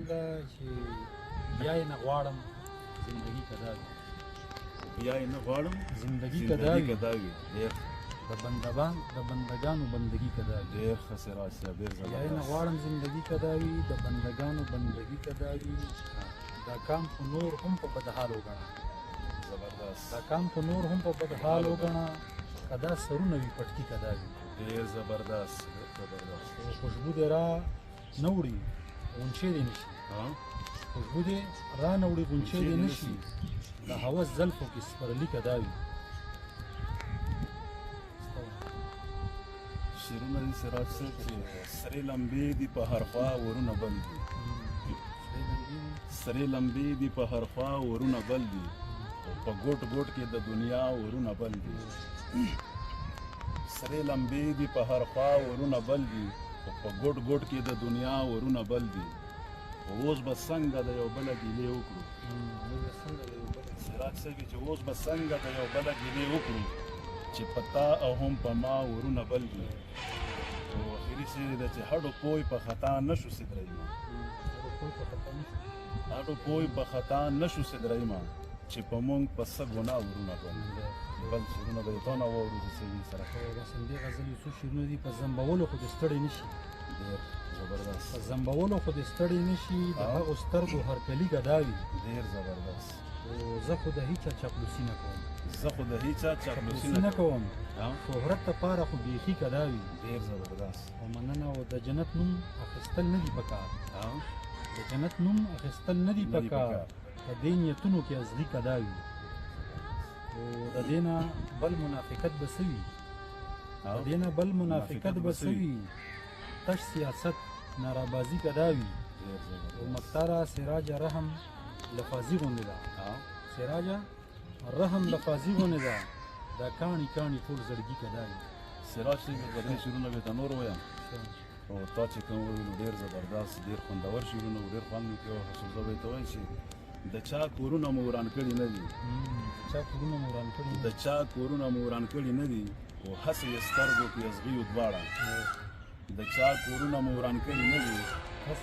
ده چې بیا یې نه غواړم زندګي که دا وي بیا یې نه غواړم زندګي زندګي که که دا وي. ډېر د بندګانو بندګي که دا وي ډېر ښه سراج صاحب، ډېر بیا یې نه زبردست. غواړم زندګي که دا وي د بندګانو بندګي که دا وي دا کام خو نور هم په بدحال وګڼه زبردست. دا کام خو نور هم په بدحال وګڼه که دا سرونه وي پټکي که دا وي ډېر زبردست، ډېر زبردست. خوشبو دې را نه وړي غونچې دې نه شي ها؟ خوشبو دې را نه وړي غونچې دې نه شي د هوس زلفو کې سپرلي که دا وي شعرونه دي سراج صاحب چې سرې لمبې دي په هر خوا ورونه بل دي، سرې لمبې دي په هر خوا ورونه بل دي، په ګوټ ګوټ کې د دنیا ورونه بل دي. سرې لمبې دي په هر خوا ورونه بل دي، په ګوټ ګوټ کې د دنیا ورونه بل دي. اوس به څنګه د یو بله ګیلې وکړو سراج صاحب چې اوس به څنګه د یو بله ګیلې وکړو چې په تا او هم په ما ورونه بل دي. او اخري شعر ده چې هډو پوی په خطا نشو سدرایما، هډو پوی په خطا نشو سدرایما چې په مونږ په څه ګناه ورونه بل شعرونه به یې تا نه واورو چې څه وي سره. بس همدې غزل یو څو شعرونه دي په زنبولو خو دې ستړی نه شي ډېر زبردست، په زنبولو خو دې ستړی نه شي د هغو سترګو هرکلي که دا وي ډېر زبردست. او زه خو د هیچا چاپلوسي نه کوم زه خو د هیچا چاپلوسي نه کوم ها؟ شهرت دپاره خو بیخي که دا وي ډېر زبردست. او مننه او د جنت نوم اخیستل نه دي پکار ها؟ د جنت نوم اخیستل نه دي پکار په دې نیتونو کې ازغي که دا وي او د دې نه بل منافقت به څه وي د دې نه بل منافقت به څه وي تش سیاست نارابازي که دا وي ډېر زبردست. او مختاره سراج رحم لفاظي غوندې ده سراج رحم لفاظي غوندې ده دا کاڼي کاڼي ټول زړګي که دا وي سراج صاحب د دې شعرونه به ته نور ووایم او تا چې کوم وویلو ډېر زبردست ډېر خوندور شعرونه و ډېر خوند مې کوي. خو زه به یې ته وایم چې د چا کورونه مو وران کړي نه دي، چا کورونه مو وران کړي د چا کورونه مو وران کړي نه دي، خو هسې یې سترګو کې ازغیو دواړه. د چا کورونه مو وران کړي نه دي،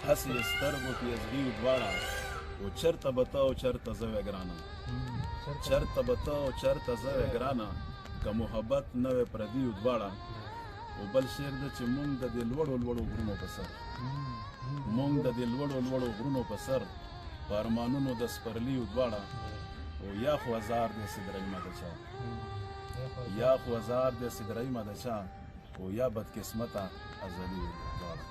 هسې یې سترګو کې ازغیو دواړه. او چرته به ته او چرته زه وې ګرانه، چرته به ته او چرته زه وې ګرانه، که محبت نه وې پردیو دواړه. او بل شعر ده چې مونږ د دې لوړو لوړو غرونو په سر، مونږ د دې لوړو لوړو غرونو په سر په ارمانونو د سپرلیو دواړه. او یا خو هزار دې سدرایمه د چا، یا خو هزار دې سدرایمه د چا، او یا بدقسمته ازلي دواړه.